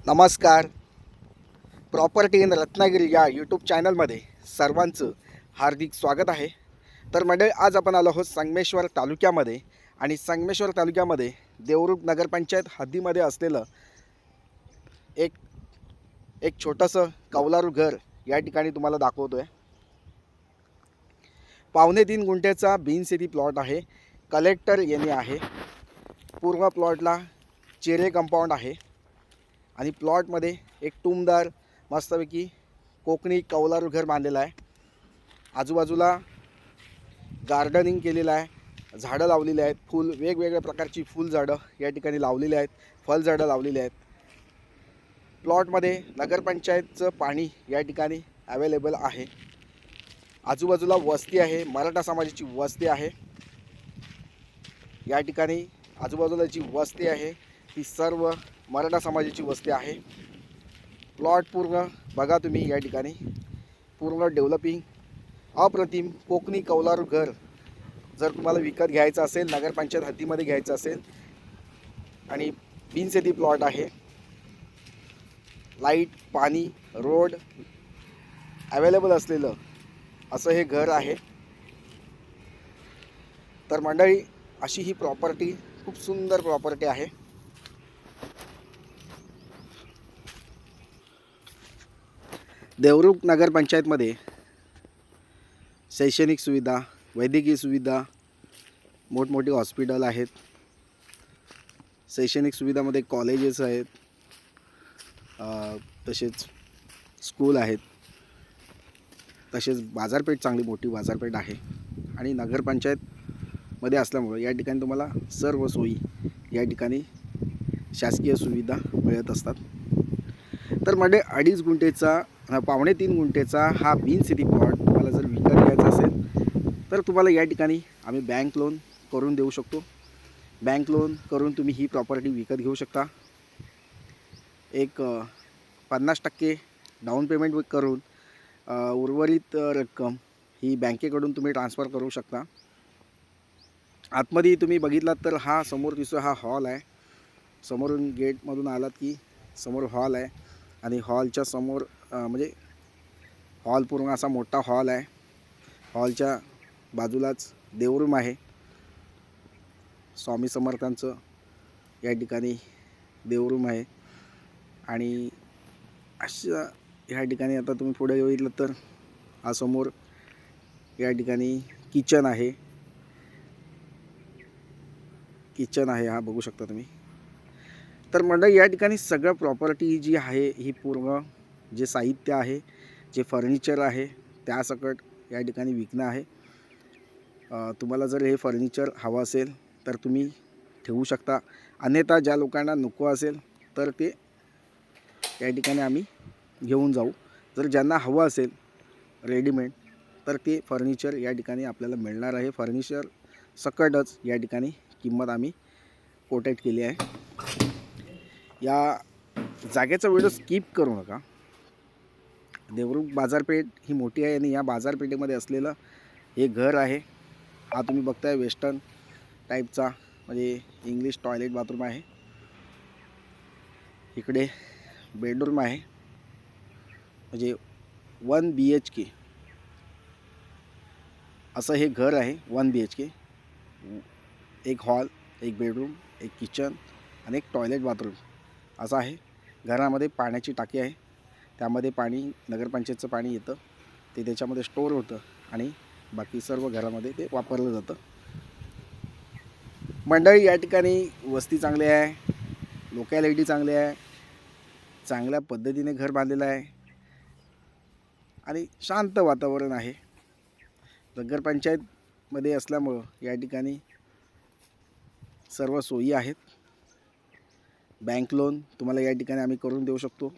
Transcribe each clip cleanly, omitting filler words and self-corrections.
नमस्कार. Property in Ratnagiri या YouTube चॅनलमध्ये सर्वांचं हार्दिक स्वागत आहे. तर मंडळी, आज आपण आलो आहोत संगमेश्वर तालुक्यामध्ये आणि संगमेश्वर तालुक्यामध्ये देवरुख नगरपंचायत हद्दीमध्ये असलेलं एक एक छोटंसं कौलारू घर या ठिकाणी तुम्हाला दाखवतो आहे. 3.25 गुंठ्याचा बिनशेती प्लॉट आहे. कलेक्टर येणे आहे. पूर्ण प्लॉटला चेरे कंपाऊंड आहे आणि प्लॉटमध्ये एक टुमदार मस्तपैकी कोकणी कौलारू घर बांधलेलं आहे. आजूबाजूला गार्डनिंग केलेलं आहे. झाडं लावलेली आहेत. वेगवेगळ्या प्रकारची फुलझाडं या ठिकाणी लावलेली आहेत. फळझाडं लावलेली आहेत. प्लॉटमध्ये नगरपंचायतचं पाणी या ठिकाणी अवेलेबल आहे. आजूबाजूला वस्ती आहे. मराठा समाजाची वस्ती आहे. या ठिकाणी आजूबाजूला जी वस्ती आहे ती सर्व मराठा समाजाची वस्ती आहे. प्लॉट पूर्ण बघा तुम्ही. या ठिकाणी पूर्ण डेव्हलपिंग अप्रतिम कोकणी कौलारू घर जर तुम्हाला विकत घ्यायचं असेल, नगरपंचायत हद्दीमध्ये घ्यायचं असेल आणि बिनशेती प्लॉट आहे. लाईट, पाणी, रोड अवेलेबल असलेलं असं हे घर आहे. तर मंडळी, अशी ही प्रॉपर्टी खूप सुंदर प्रॉपर्टी आहे. देवरुख नगरपंचायतमध्ये शैक्षणिक सुविधा, वैद्यकीय सुविधा, मोठमोठी हॉस्पिटल आहेत. शैक्षणिक सुविधामध्ये कॉलेजेस आहेत, तसेच स्कूल आहेत. तसेच बाजारपेठ, चांगली मोठी बाजारपेठ आहे. आणि नगरपंचायतमध्ये असल्यामुळे या ठिकाणी तुम्हाला सर्व सोयी या ठिकाणी शासकीय सुविधा मिळत असतात. तर म्हणजे 2.5 गुंठेचा 3.25 गुंठेचा हा बिनशेती प्लॉट तुम्हाला जर विकत घ्यायचा असेल तर तुम्हाला या ठिकाणी आम्ही बँक लोन करून देऊ शकतो. बँक लोन करून तुम्ही ही प्रॉपर्टी विकत घेऊ शकता. एक 50% डाऊन पेमेंट करून उर्वरित रक्कम ही बँकेकडून तुम्ही ट्रान्सफर करू शकता. आतमध्ये तुम्ही बघितलात तर हा समोर दिसतो हा हॉल आहे. समोरून गेटमधून आलात की समोर हॉल आहे आणि हॉलच्या समोर म्हणजे हॉल पूर्ण असा मोठा हॉल आहे. हॉलच्या बाजूलाच देवरूम आहे. स्वामी समर्थांचं या ठिकाणी देवरूम आहे. आणि अशा ह्या ठिकाणी आता तुम्ही पुढे बघितलं तर हा समोर या ठिकाणी किचन आहे. हा बघू शकता तुम्ही. तर मंडळी, या ठिकाणी सगळं प्रॉपर्टी जी आहे ही पूर्ण जे साहित्य आहे, जे फर्निचर आहे त्यासकट या ठिकाणी विकणं आहे. तुम्हाला जर हे फर्निचर हवं असेल तर तुम्ही ठेवू शकता. अन्यथा ज्या लोकांना नको असेल तर ते या ठिकाणी आम्ही घेऊन जाऊ. जर ज्यांना हवं असेल रेडीमेड तर ते फर्निचर या ठिकाणी आपल्याला मिळणार आहे. फर्निचर सकटच या ठिकाणी किंमत आम्ही कोटेट केली आहे. या जागेचा व्हिडिओ स्किप करू नका. देवरुख बाजारपेठ ही मोठी आहे आणि या बाजारपेठेमध्ये असलेलं हे घर आहे. हा तुम्ही बघताय वेस्टर्न टाईपचा म्हणजे इंग्लिश टॉयलेट बाथरूम आहे. इकडे बेडरूम आहे म्हणजे 1 BHK असं हे घर आहे. 1 BHK, एक हॉल, एक बेडरूम, एक किचन आणि एक टॉयलेट बाथरूम असं आहे. घरामध्ये पाण्याची टाकी आहे. त्यामध्ये पाणी नगरपंचायतचं पाणी येतं, ते त्याच्यामध्ये स्टोअर होतं आणि बाकी सर्व घरामध्ये ते वापरलं जातं. मंडळी, या ठिकाणी वस्ती चांगली आहे, लोकॅलिटी चांगली आहे, चांगल्या पद्धतीने घर बांधलेलं आहे आणि शांत वातावरण आहे. नगरपंचायतमध्ये असल्यामुळं या ठिकाणी सर्व सोयी आहेत. बँक लोन तुम्हाला या ठिकाणी आम्ही करून देऊ शकतो.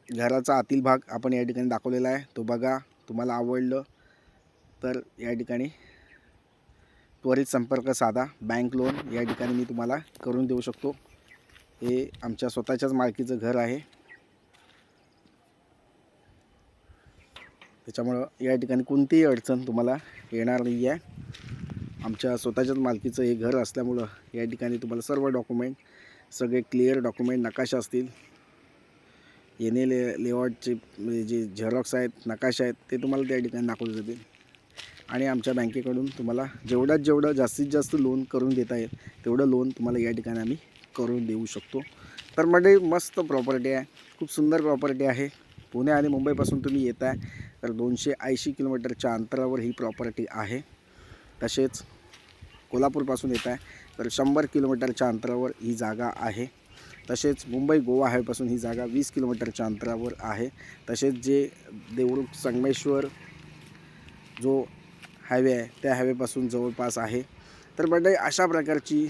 घराचा आतील भाग आपण या ठिकाणी दाखवलेला आहे, तो बघा. तुम्हाला आवडलं तर या ठिकाणी त्वरित संपर्क साधा. बँक लोन या ठिकाणी मी तुम्हाला करून देऊ शकतो. हे आमच्या स्वतःच्याच मालकीचं घर आहे. त्याच्यामुळं या ठिकाणी कोणतीही अडचण तुम्हाला येणार नाही आहे. आमच्या स्वतःच्याच मालकीचं हे घर असल्यामुळं या ठिकाणी तुम्हाला सर्व डॉक्युमेंट सगळे क्लिअर डॉक्युमेंट नकाशा असतील, एन ए लेआउटचे जे झेरॉक्स आहेत, नकाशा आहेत, ते तुम्हाला त्या ठिकाणी दाखवले जातील. आणि आमच्या बँकेकडून तुम्हाला जेवढं जास्तीत जास्त लोन करून देता येईल तेवढं लोन तुम्हाला या ठिकाणी आम्ही करून देऊ शकतो. तर म्हणजे मस्त प्रॉपर्टी आहे, खूप सुंदर प्रॉपर्टी आहे. पुणे आणि मुंबईपासून तुम्ही येत आहे तर 280 किलोमीटरच्या अंतरावर ही प्रॉपर्टी आहे. तसेच कोल्हापूरपासून येत आहे तर 100 किलोमीटरच्या अंतरावर ही जागा आहे. तसेच मुंबई गोवा हायवेपासून ही जागा 20 किलोमीटरच्या अंतरावर आहे. तसेच जे देवरुख संगमेश्वर जो हायवे आहे त्या हायवेपासून जवळपास आहे. तर मंडळी अशा प्रकारची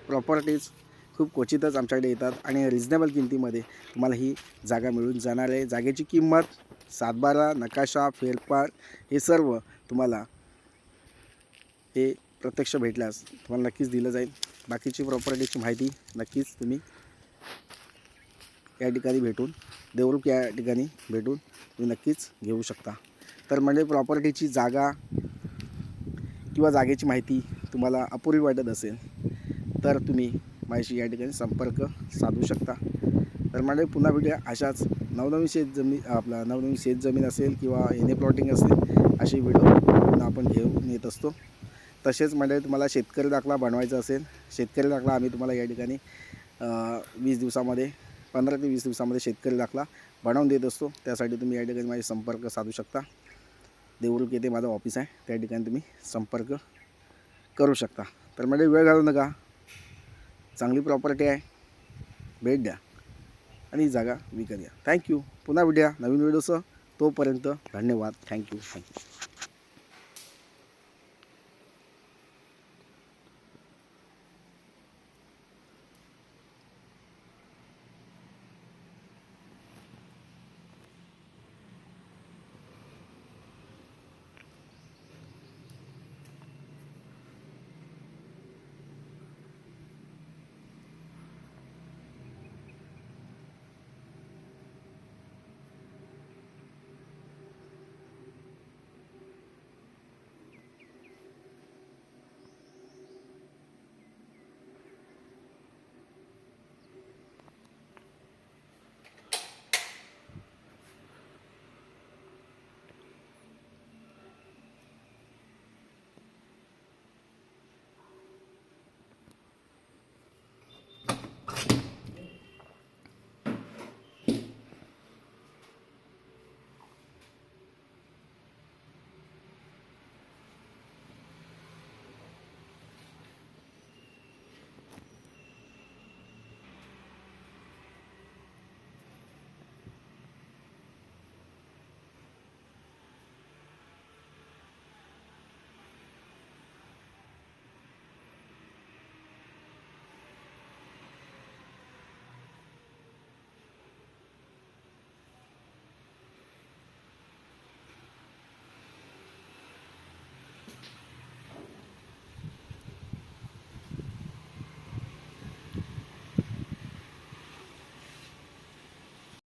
प्रॉपर्टीज खूप क्वचितच आमच्याकडे येतात आणि रिजनेबल किमतीमध्ये तुम्हाला ही जागा मिळून जाणार आहे. जागेची किंमत, सातबारा, नकाशा, फेरफार हे सर्व तुम्हाला हे प्रत्यक्ष भेटल्यास तुम्हाला नक्कीच दिलं जाईल. बाकीची प्रॉपर्टीची माहिती नक्कीच तुम्ही या ठिकाणी भेटून, देवरुख या ठिकाणी भेटून तुम्ही नक्कीच घेऊ शकता. तर म्हणजे प्रॉपर्टीची जागा किंवा जागेची माहिती तुम्हाला अपुरी वाटत असेल तर तुम्ही माझ्याशी या ठिकाणी संपर्क साधू शकता. तर म्हणजे पुन्हा भेटूया अशाच नवनवीन शेतजमीन असेल किंवा एन ए प्लॉटिंग असेल असे व्हिडिओ पुन्हा आपण घेऊन येत असतो. तसेच म्हणजे तुम्हाला शेतकरी दाखला बनवायचा असेल, शेतकरी दाखला आम्ही तुम्हाला या ठिकाणी 20 दिवसामध्ये 15 ते 20 दिवसामध्ये शेतकरी दाखला बनवून देत असतो. त्यासाठी तुम्ही या ठिकाणी माझे संपर्क साधू शकता. देवरुख येथे माझं ऑफिस आहे, त्या ठिकाणी तुम्ही संपर्क करू शकता. तर म्हणजे वेळ घालवू नका, चांगली प्रॉपर्टी आहे, भेट द्या आणि ही जागा विकत घ्या. थँक्यू. पुन्हा भेटूया नवीन व्हिडिओसह. तोपर्यंत धन्यवाद. थँक्यू.